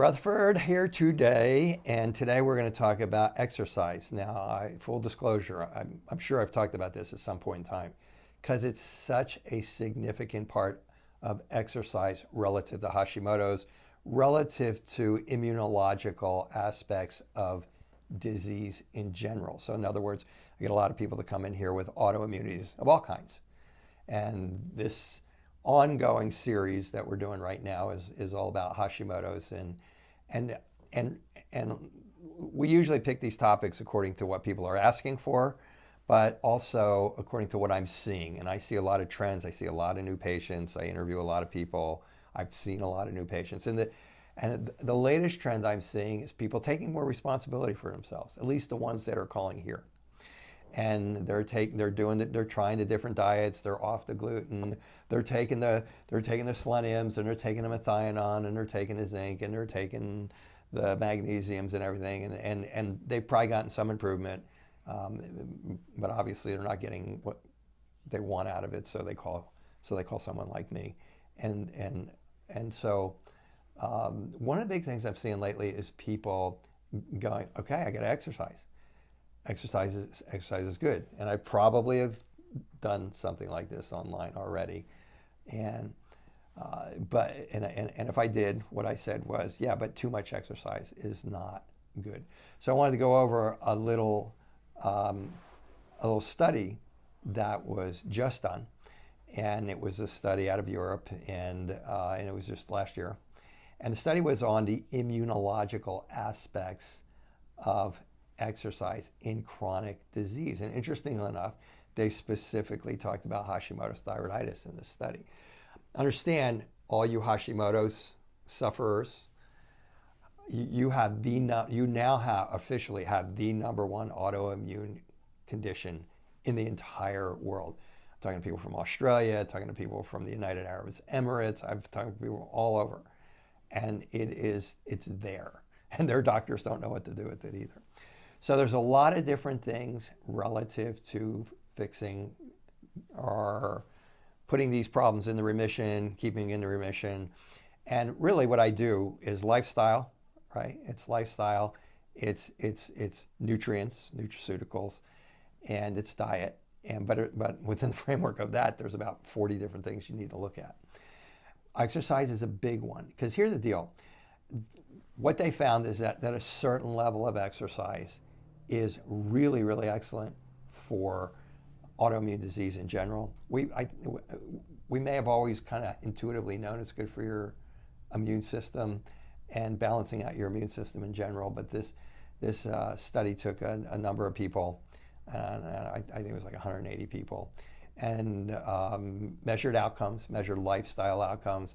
Rutherford here today, and today we're going to talk about exercise. Now, full disclosure, I'm sure I've talked about this at some point in time because it's such a significant part of exercise relative to Hashimoto's, relative to immunological aspects of disease in general. So, in other words, I get a lot of people that come in here with autoimmunities of all kinds. And this ongoing series that we're doing right now is all about Hashimoto's and and and we usually pick these topics according to what people are asking for, but also according to what I'm seeing. And I see a lot of trends. I see a lot of new patients. I interview a lot of people. I've seen a lot of new patients. And the latest trend I'm seeing is people taking more responsibility for themselves, at least the ones that are calling here. And they're trying the different diets. They're off the gluten. They're taking the seleniums, and they're taking the methionine, and they're taking the zinc, and they're taking the magnesiums and everything. And they've probably gotten some improvement, but obviously they're not getting what they want out of it. So they call someone like me, and so one of the big things I'm seeing lately is people going, okay, I got to exercise. Exercise is good, and I probably have done something like this online already, and if I did, what I said was, yeah, but too much exercise is not good. So I wanted to go over a little study that was just done, and it was a study out of Europe, and it was just last year, and the study was on the immunological aspects of exercise in chronic disease. And interestingly enough, they specifically talked about Hashimoto's thyroiditis in this study. Understand, all you Hashimoto's sufferers, you now have officially have the number one autoimmune condition in the entire world. I'm talking to people from Australia, talking to people from the United Arab Emirates. I've talked to people all over, and it's there, and their doctors don't know what to do with it either. So there's a lot of different things relative to fixing or putting these problems in the remission, keeping in the remission. And really what I do is lifestyle, right? It's lifestyle, it's nutrients, nutraceuticals, and it's diet. But within the framework of that, there's about 40 different things you need to look at. Exercise is a big one, because here's the deal. What they found is that a certain level of exercise is really, really excellent for autoimmune disease in general. We may have always kind of intuitively known it's good for your immune system and balancing out your immune system in general, but this study took a number of people, and I think it was like 180 people, and measured outcomes, measured lifestyle outcomes,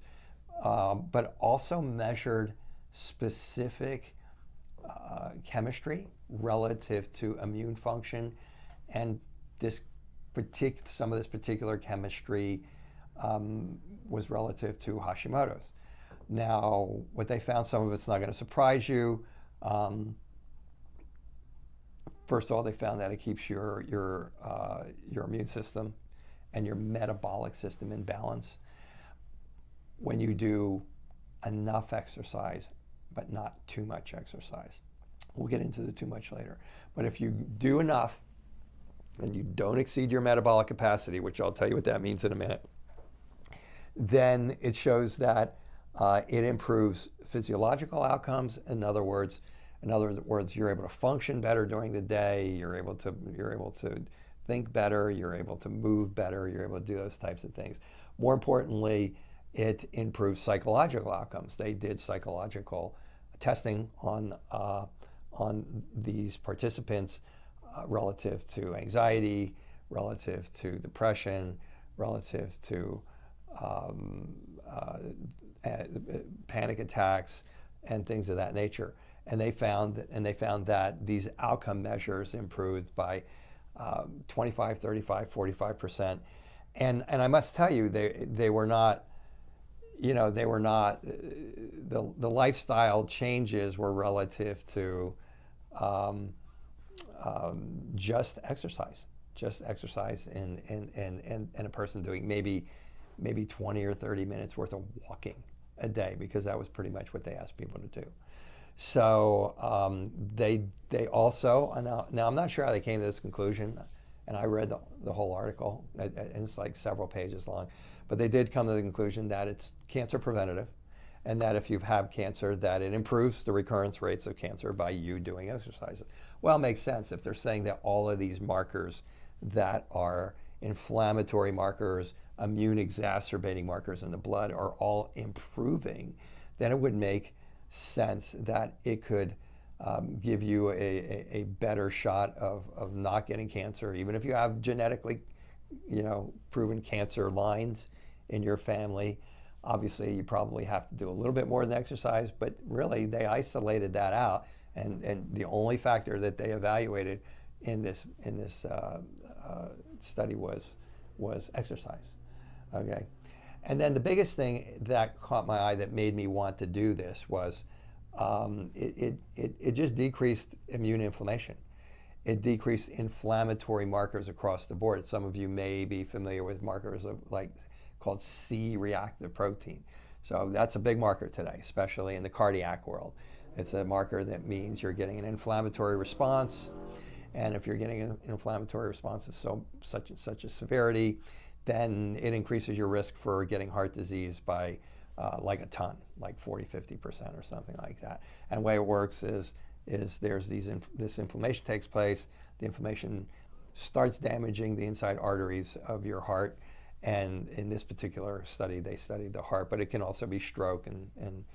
but also measured specific chemistry relative to immune function, and some of this particular chemistry was relative to Hashimoto's. Now, what they found, some of it's not going to surprise you. First of all, they found that it keeps your immune system and your metabolic system in balance when you do enough exercise, but not too much exercise. We'll get into the too much later. But if you do enough and you don't exceed your metabolic capacity, which I'll tell you what that means in a minute, then it shows that it improves physiological outcomes. In other words, you're able to function better during the day. You're able to think better. You're able to move better. You're able to do those types of things. More importantly, it improves psychological outcomes. They did psychological testing on these participants relative to anxiety, relative to depression, relative to panic attacks, and things of that nature. And they found that these outcome measures improved by 25, 35, 45%. And I must tell you, they were not, the lifestyle changes were relative to just exercise and a person doing maybe 20 or 30 minutes worth of walking, a day, because that was pretty much what they asked people to do. So they also, now I'm not sure how they came to this conclusion, and I read the whole article, and it's like several pages long, but they did come to the conclusion that it's cancer preventative, and that if you have cancer, that it improves the recurrence rates of cancer by you doing exercises. Well, it makes sense if they're saying that all of these markers that are inflammatory markers, immune exacerbating markers in the blood are all improving, then it would make sense that it could give you a better shot of not getting cancer, even if you have genetically, proven cancer lines in your family. Obviously, you probably have to do a little bit more than exercise, but really they isolated that out, and the only factor that they evaluated in this study was exercise. Okay, and then the biggest thing that caught my eye that made me want to do this was it just decreased immune inflammation. It decreased inflammatory markers across the board. Some of you may be familiar with markers of called C-reactive protein. So that's a big marker today, especially in the cardiac world. It's a marker that means you're getting an inflammatory response, and if you're getting an inflammatory response of such a severity, then it increases your risk for getting heart disease by like a ton, like 40-50% or something like that. And the way it works is there's this inflammation takes place. The inflammation starts damaging the inside arteries of your heart, and in this particular study, they studied the heart, but it can also be stroke, and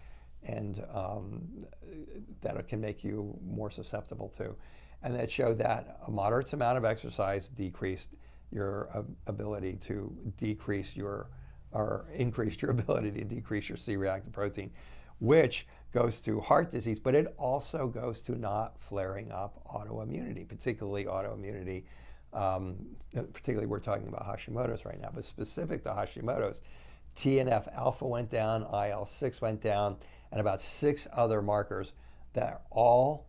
that it can make you more susceptible to. And that showed that a moderate amount of exercise decreased your ability to increase your ability to decrease your C-reactive protein, which goes to heart disease, but it also goes to not flaring up autoimmunity, particularly we're talking about Hashimoto's right now, but specific to Hashimoto's, TNF alpha went down, IL-6 went down, and about 6 other markers that are all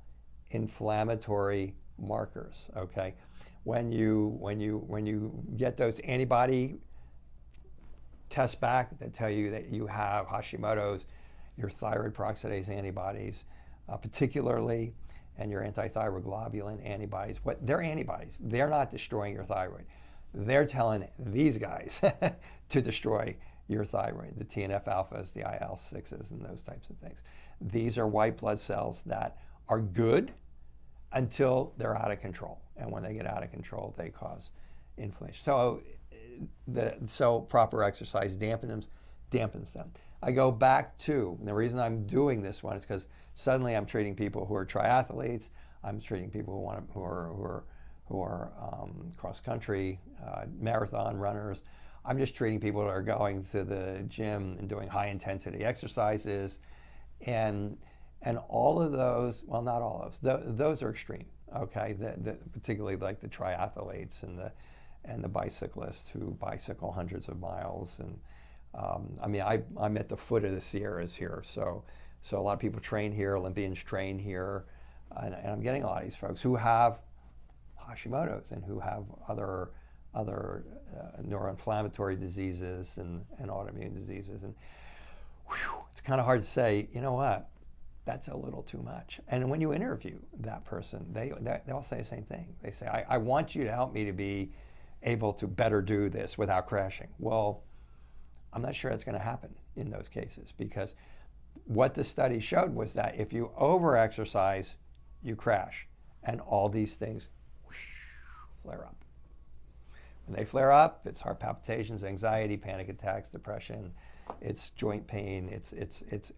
inflammatory markers. Okay, when you get those antibody tests back that tell you that you have Hashimoto's, your thyroid peroxidase antibodies, particularly, and your antithyroglobulin antibodies. They're antibodies. They're not destroying your thyroid. They're telling these guys to destroy your thyroid, the TNF alphas, the IL-6s, and those types of things. These are white blood cells that are good until they're out of control. And when they get out of control, they cause inflammation. So proper exercise dampens them. I go back to, and the reason I'm doing this one is because suddenly I'm treating people who are triathletes. I'm treating people who are cross country, marathon runners. I'm just treating people that are going to the gym and doing high intensity exercises, and all of those, well, not all of those are extreme. Okay, particularly like the triathletes and the bicyclists who bicycle hundreds of miles. And I'm at the foot of the Sierras here, so a lot of people train here, Olympians train here, and I'm getting a lot of these folks who have Hashimoto's and who have other neuroinflammatory diseases and autoimmune diseases. And it's kind of hard to say, you know what, that's a little too much. And when you interview that person, they all say the same thing. They say, I want you to help me to be able to better do this without crashing. Well, I'm not sure it's going to happen in those cases, because what the study showed was that if you over-exercise, you crash, and all these things flare up. When they flare up, it's heart palpitations, anxiety, panic attacks, depression, it's joint pain,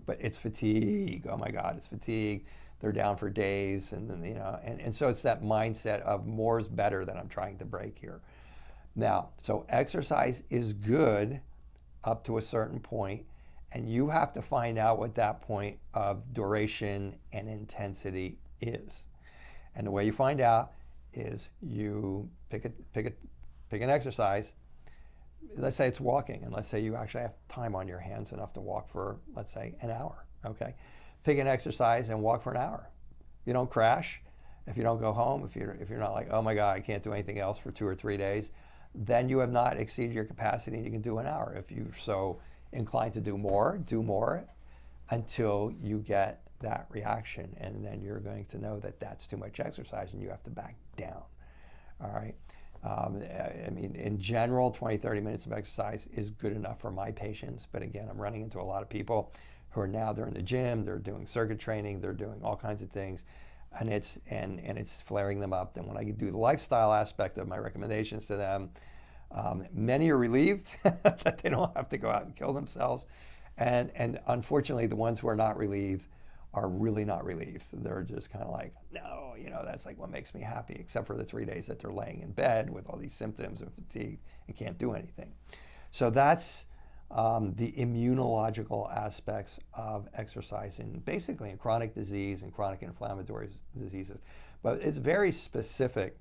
but it's fatigue. Oh my God, it's fatigue. They're down for days, and then and so it's that mindset of more is better that I'm trying to break here. Now, so exercise is good up to a certain point, and you have to find out what that point of duration and intensity is. And the way you find out is you pick an exercise. Let's say it's walking, and let's say you actually have time on your hands enough to walk for, let's say, an hour. Okay, pick an exercise and walk for an hour. You don't crash. If you don't go home, if you're not like, oh my God, I can't do anything else for 2 or 3 days, then you have not exceeded your capacity and you can do an hour. If you're so inclined to do more until you get that reaction, and then you're going to know that that's too much exercise and you have to back down. All right. I mean, in general, 20, 30 minutes of exercise is good enough for my patients. But again, I'm running into a lot of people who are now, they're in the gym, they're doing circuit training, they're doing all kinds of things, and it's flaring them up. Then when I do the lifestyle aspect of my recommendations to them, many are relieved that they don't have to go out and kill themselves. And unfortunately, the ones who are not relieved are really not relieved. They're just kind of like, no, that's like what makes me happy, except for the 3 days that they're laying in bed with all these symptoms and fatigue and can't do anything. So that's the immunological aspects of exercise, basically in chronic disease and chronic inflammatory diseases. But it's very specific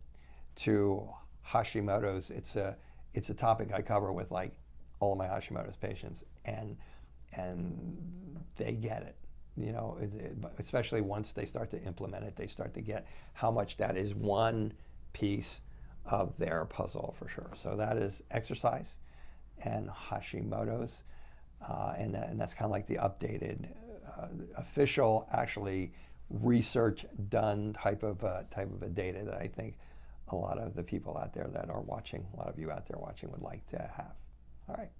to Hashimoto's. It's a topic I cover with like all of my Hashimoto's patients, and they get it. Especially once they start to implement it, they start to get how much that is one piece of their puzzle for sure. So that is exercise and Hashimoto's, and that's kind of like the updated, official, actually research done type of a data that I think a lot of the people out there that are watching, a lot of you out there watching, would like to have. All right.